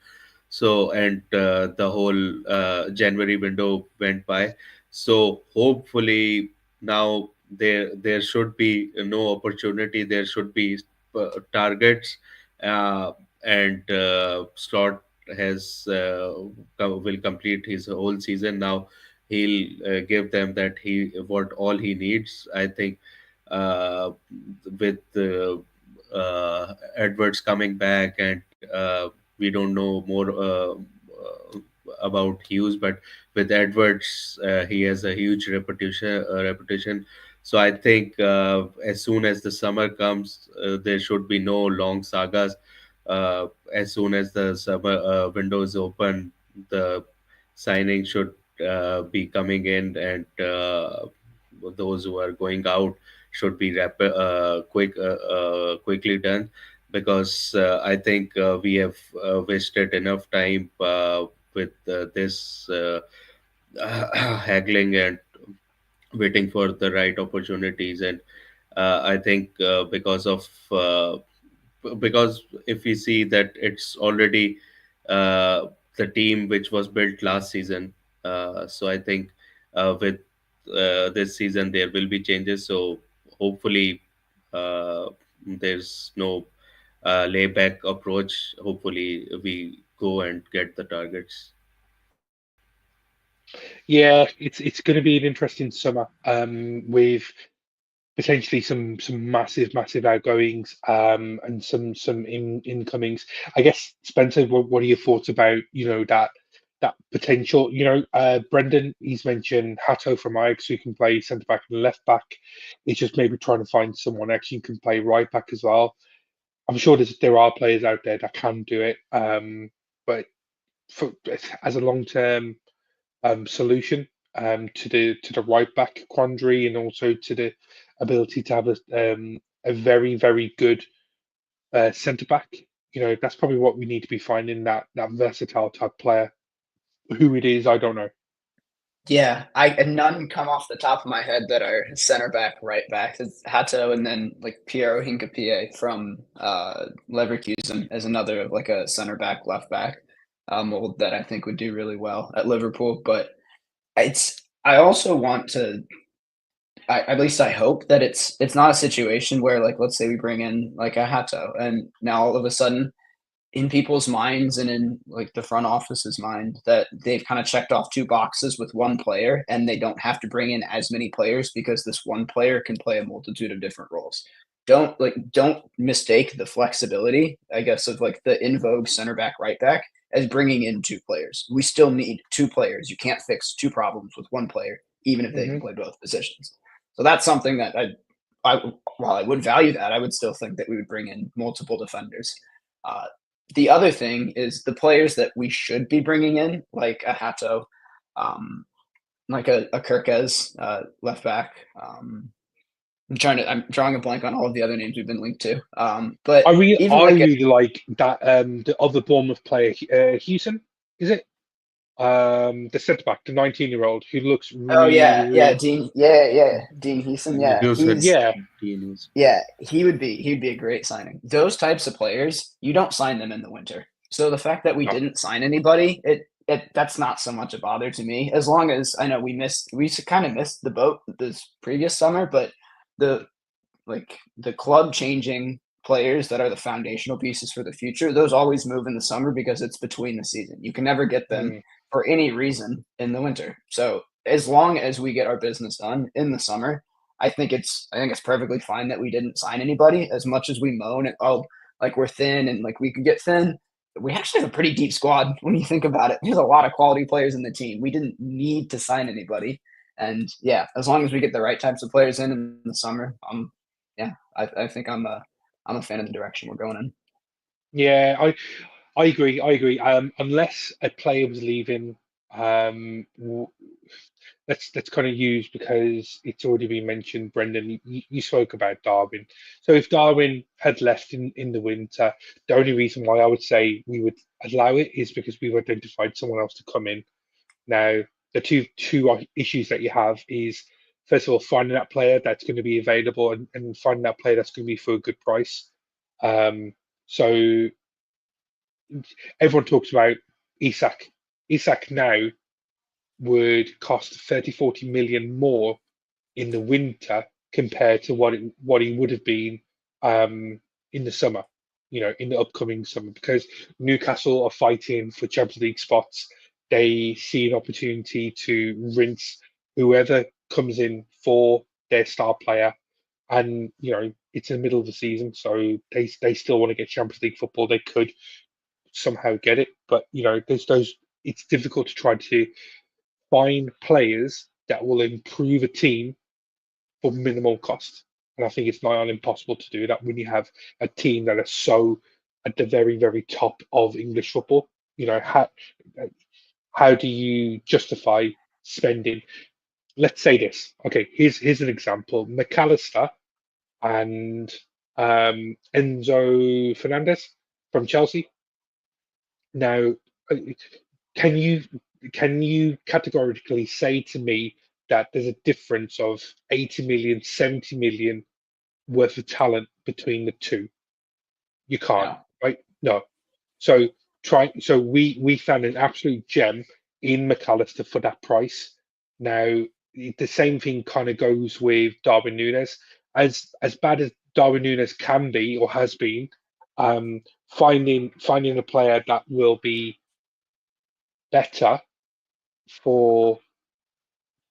So and the whole January window went by. So hopefully now there should be no opportunity. There should be targets, uh, and Slot will complete his whole season now. He'll give them that he what all he needs. I think uh, with Edwards coming back, and we don't know more about Hughes, but with Edwards, he has a huge reputation. So I think as soon as the summer comes, there should be no long sagas. As soon as the summer window is open, the signing should be coming in, and those who are going out should be quickly done, because I think we have wasted enough time with this haggling and waiting for the right opportunities. And I think because if we see that it's already the team which was built last season, so I think with this season there will be changes. So hopefully there's no layback approach. Hopefully we go and get the targets. Yeah, it's going to be an interesting summer with potentially some massive outgoings and some incomings. I guess Spencer, what are your thoughts about that potential? Brendan, he's mentioned Hato from Ajax who can play centre back and left back. It's just maybe trying to find someone actually who can play right back as well. I'm sure there are players out there that can do it, but as a long term solution to the right back quandary and also to the ability to have a very good centre back. That's probably what we need to be finding that versatile type player. Who it is, I don't know. Yeah, none come off the top of my head that are center back, right back. It's Hato and then like Piero Hincapié from Leverkusen as another like a center back, left back mold that I think would do really well at Liverpool. But I also want to at least I hope that it's not a situation where like let's say we bring in like a Hato and now all of a sudden in people's minds and in like the front office's mind that they've kind of checked off two boxes with one player and they don't have to bring in as many players because this one player can play a multitude of different roles. Don't mistake the flexibility, I guess, of like the in vogue center back, right back as bringing in two players. We still need two players. You can't fix two problems with one player, even if they can play both positions. So that's something that while I would value that, I would still think that we would bring in multiple defenders. The other thing is the players that we should be bringing in, like a Hato, like a Kirkez, left back. I'm drawing a blank on all of the other names we've been linked to. But I really like like that the other Bournemouth player, Hewson, is it? The centre back, the 19-year-old who looks really Dean, Dean Heason, yeah. he would be a great signing. Those types of players, you don't sign them in the winter. So the fact that we didn't sign anybody, that's not so much a bother to me. As long as I know we kind of missed the boat this previous summer, but the club changing players that are the foundational pieces for the future, those always move in the summer because it's between the season. You can never get them for any reason in the winter. So as long as we get our business done in the summer, I think it's perfectly fine that we didn't sign anybody. As much as we moan at like we're thin and like we could get thin, we actually have a pretty deep squad when you think about it. There's a lot of quality players in the team. We didn't need to sign anybody. And yeah, as long as we get the right types of players in the summer, I think I'm a fan of the direction we're going in. Yeah, I agree. Unless a player was leaving, let's kind of use because it's already been mentioned. Brendan, you spoke about Darwin. So if Darwin had left in the winter, the only reason why I would say we would allow it is because we've identified someone else to come in. Now, the two issues that you have is first of all finding that player that's going to be available and finding that player that's going to be for a good price. So everyone talks about Isak. Isak now would cost 30-40 million more in the winter compared to what he would have been in the summer, in the upcoming summer, because Newcastle are fighting for Champions League spots. They see an opportunity to rinse whoever comes in for their star player, and it's in the middle of the season, so they still want to get Champions League football. They could somehow get it, but there's those. It's difficult to try to find players that will improve a team for minimal cost. And I think it's nigh on impossible to do that when you have a team that is so at the very top of English football. How do you justify spending? Let's say this. Okay, here's an example: McAllister and Enzo Fernandez from Chelsea. Now, can you categorically say to me that there's a difference of 80 million, 70 million worth of talent between the two? You can't, right? No. So we found an absolute gem in McAllister for that price. Now the same thing kind of goes with Darwin Núñez. As bad as Darwin Núñez can be or has been, finding a player that will be better for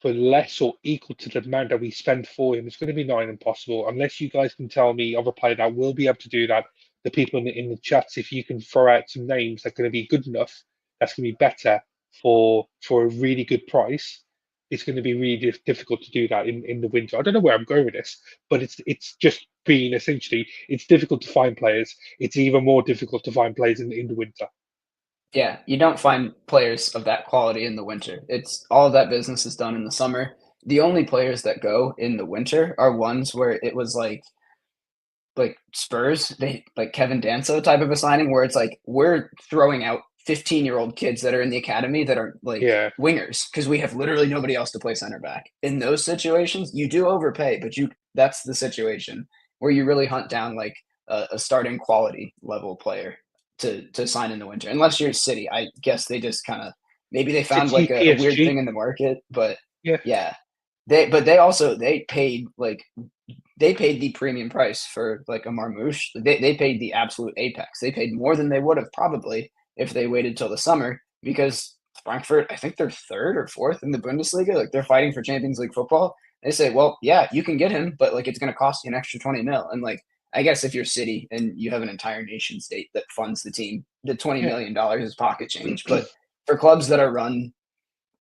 less or equal to the amount that we spend for him, it's going to be nigh on impossible. Unless you guys can tell me of a player that will be able to do that. The people in the chats, if you can throw out some names that are going to be good enough, that's going to be better for a really good price. It's going to be really difficult to do that in the winter. I don't know where I'm going with this, but it's just being essentially it's difficult to find players. It's even more difficult to find players in the winter. Yeah, you don't find players of that quality in the winter. It's all of that business is done in the summer. The only players that go in the winter are ones where it was like Spurs, they like Kevin Danso type of a signing where it's like we're throwing out 15-year-old kids that are in the academy that are like wingers because we have literally nobody else to play center back. In those situations, you do overpay, but that's the situation where you really hunt down like a starting quality level player to sign in the winter. Unless you're City, I guess they just kind of maybe they found City, like a weird PSG. thing in the market, but Yeah. they paid the premium price for like a Marmoush. They paid the absolute apex. They paid more than they would have probably if they waited till the summer because Frankfurt, I think they're third or fourth in the Bundesliga. Like they're fighting for Champions League football. They say, well, yeah, you can get him, but like it's going to cost you an extra 20 mil. And like, I guess if you're City and you have an entire nation state that funds the team, the $20 million is pocket change. But for clubs that are run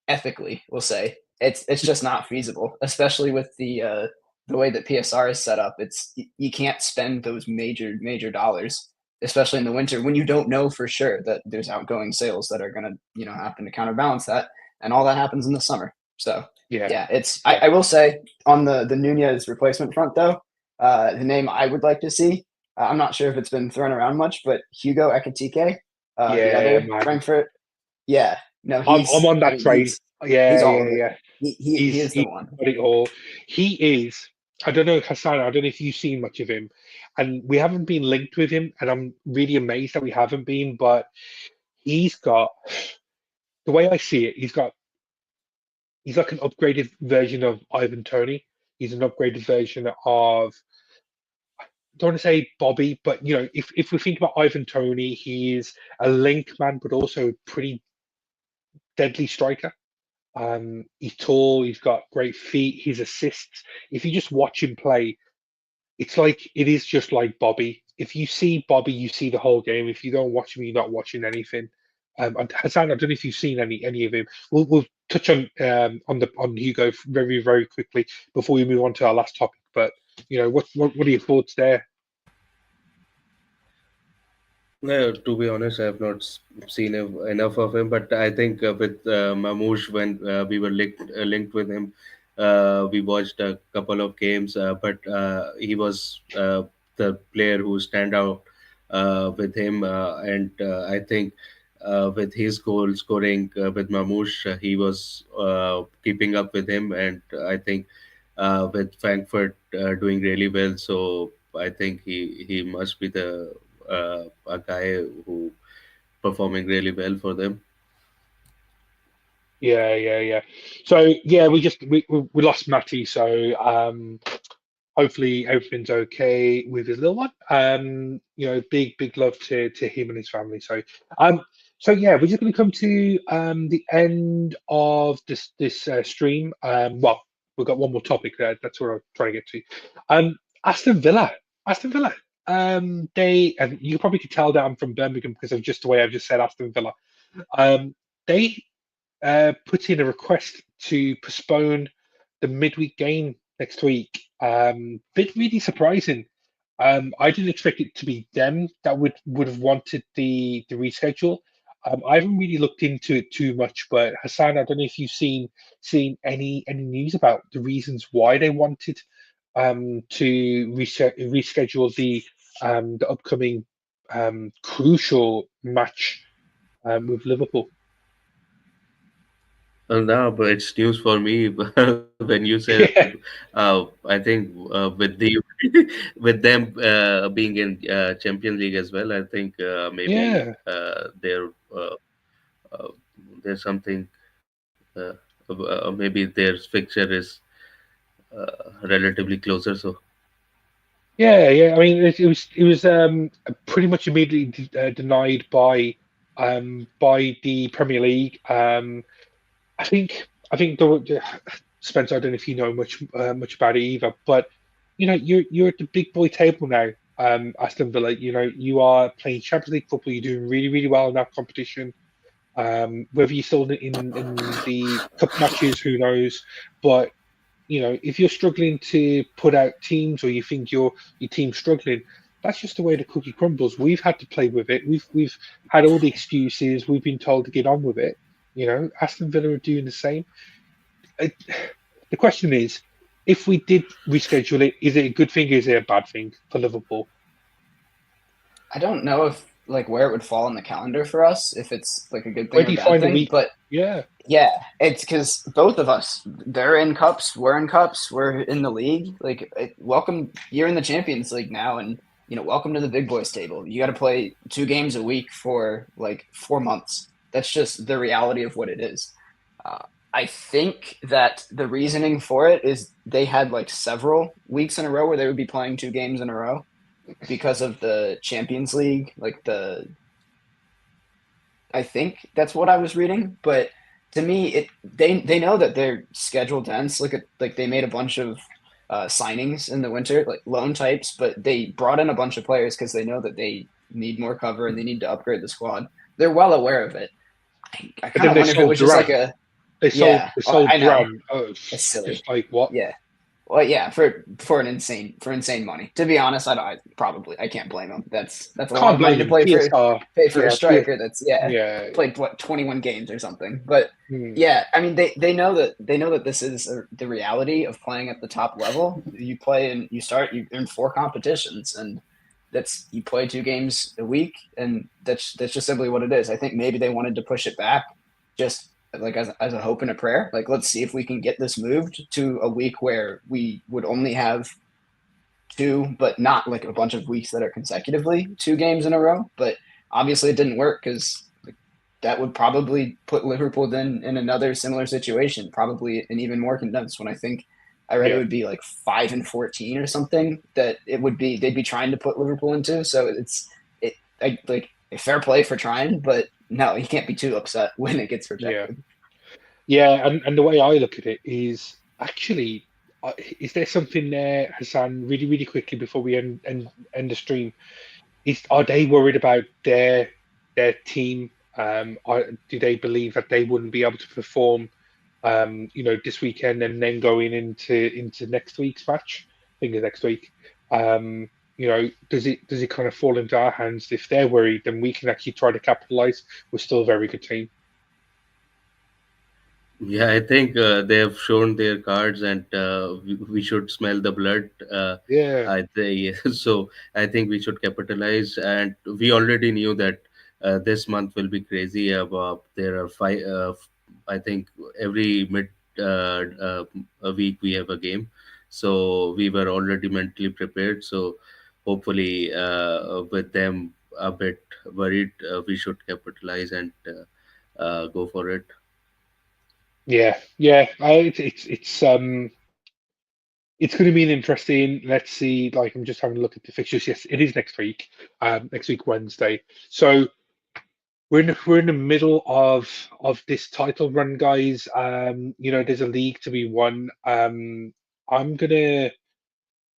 ethically, we'll say it's just not feasible, especially with the way that PSR is set up. It's you can't spend those major dollars, especially in the winter when you don't know for sure that there's outgoing sales that are going to happen to counterbalance that, and all that happens in the summer. So it's I will say on the Nunez replacement front though, the name I would like to see. I'm not sure if it's been thrown around much, but Hugo Ekitike, the other Frankfurt. Yeah, no, I'm on that train. He's all of it. Yeah. He is the one. Got it all. He is. I don't know, Hassan. I don't know if you've seen much of him, and we haven't been linked with him, and I'm really amazed that we haven't been. But he's got the way I see it. He's like an upgraded version of Ivan Toney. He's an upgraded version of. I don't want to say Bobby, but if we think about Ivan Toney, he's a link man, but also a pretty deadly striker. He's tall, he's got great feet, his assists. If you just watch him play, it is just like Bobby. If you see Bobby, you see the whole game. If you don't watch him, you're not watching anything. And Hassan, I don't know if you've seen any of him. We'll touch on Hugo very very quickly before we move on to our last topic. But what are your thoughts there? No, to be honest, I have not seen enough of him. But I think with Mamouche, when we were linked with him, we watched a couple of games. But he was the player who stand out with him, and I think with his goal scoring with Mamouche, he was keeping up with him, and I think with Frankfurt doing really well. So I think he must be a guy who performing really well for them. Yeah. So we lost Matty. So hopefully everything's okay with his little one. Big love to him and his family. So we're just going to come to the end of this stream. Well, we've got one more topic there. That's what I'm trying to get to. Aston Villa. They, and you probably could tell that I'm from Birmingham because of just the way I've just said Aston Villa. They put in a request to postpone the midweek game next week. Bit really surprising. I didn't expect it to be them that would have wanted the reschedule. I haven't really looked into it too much, but Hassan, I don't know if you've seen any news about the reasons why they wanted to reschedule the upcoming crucial match with Liverpool. No, but it's news for me when you said. I think with them being in Champions League as well. I think maybe there's something. Maybe their fixture is relatively closer. So Yeah. I mean, it was pretty much immediately denied by the Premier League. I think Spencer. I don't know if you know much about it either, but you're at the big boy table now. Aston Villa. You are playing Champions League football. You're doing really really well in that competition. Whether you're still in the cup matches, who knows? But if you're struggling to put out teams, or you think your team's struggling, that's just the way the cookie crumbles. We've had to play with it. We've had all the excuses. We've been told to get on with it. Aston Villa are doing the same. Uh, The question is, if we did reschedule it, is it a good thing? Is it a bad thing for Liverpool? I don't know if like where it would fall in the calendar for us, if it's like a good Where thing do or you bad find the thing. week? But Yeah, yeah, it's because both of us, they're in cups, we're in cups, we're in the league. Like, welcome, you're in the Champions League now, and welcome to the big boys table. You got to play 2 games a week for like 4 months. That's just the reality of what it is. I think that the reasoning for it is they had like several weeks in a row where they would be playing 2 games in a row because of the Champions League, I think that's what I was reading, but to me, they know that they're schedule dense. Like they made a bunch of signings in the winter, like loan types, but they brought in a bunch of players because they know that they need more cover and they need to upgrade the squad. They're well aware of it. I but kind then of they wonder if it sold was just like Duran. a They sold yeah. they sold I know Duran. Oh, it's silly. just like what? Yeah. Well, yeah, for insane money. To be honest, I can't blame him. That's a lot Can't of money blame to him. pay for a Yeah, striker that's yeah. played what 21 games or something. But Hmm. yeah, I mean they know that this is the reality of playing at the top level. You play and you earn 4 competitions, and you play 2 games a week, and that's just simply what it is. I think maybe they wanted to push it back just like as a hope and a prayer. Like, let's see if we can get this moved to a week where we would only have 2, but not like a bunch of weeks that are consecutively 2 games in a row. But obviously it didn't work because that would probably put Liverpool then in another similar situation, probably an even more condensed one. I think I read it Yeah. would be like 5-14 or something that they'd be trying to put Liverpool into. So like a fair play for trying, but no, you can't be too upset when it gets Yeah. rejected. Yeah, and the way I look at it is actually, is there something there, Hassan, really, really quickly before we end the stream? Are they worried about their team? Do they believe that they wouldn't be able to perform, this weekend and then going into next week's match? I think it's next week. Does it kind of fall into our hands? If they're worried, then we can actually try to capitalize. We're still a very good team. Yeah, I think they have shown their cards, and we should smell the blood. Yeah, I think so. I think we should capitalize, and we already knew that this month will be crazy. There are five. I think every mid a week we have a game, so we were already mentally prepared. So hopefully, with them a bit worried, we should capitalize and go for it. yeah, yeah. It's going to be an interesting. Let's see. Like I'm just having a look at the fixtures. Yes, it is next week. Next week Wednesday. So we're in the middle of this title run, guys. There's a league to be won. I'm gonna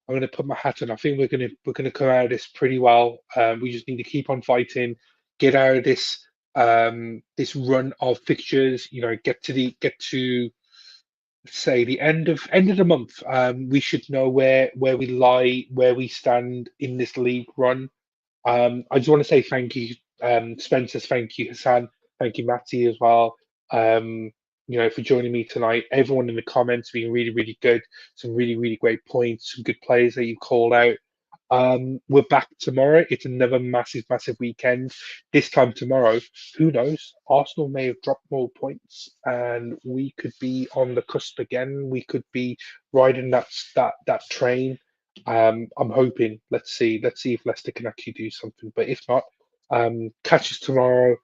I'm gonna put my hat on. I think we're gonna come out of this pretty well. We just need to keep on fighting, get out of this run of fixtures. Get to say the end of the month. We should know where we lie, where we stand in this league run. I just want to say thank you, Spencer. Thank you, Hassan. Thank you, Matty, as well. For joining me tonight. Everyone in the comments being really, really good. Some really, really great points. Some good players that you called out. We're back tomorrow. It's another massive, massive weekend. This time tomorrow, who knows? Arsenal may have dropped more points, and we could be on the cusp again. We could be riding that train. I'm hoping. Let's see. Let's see if Leicester can actually do something. But if not, catch us tomorrow.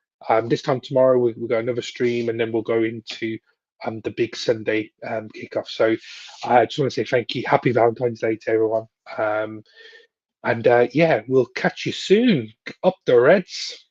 This time tomorrow, we've got another stream, and then we'll go into the big Sunday kickoff. So I just want to say thank you. Happy Valentine's Day to everyone. And yeah, we'll catch you soon. Up the Reds.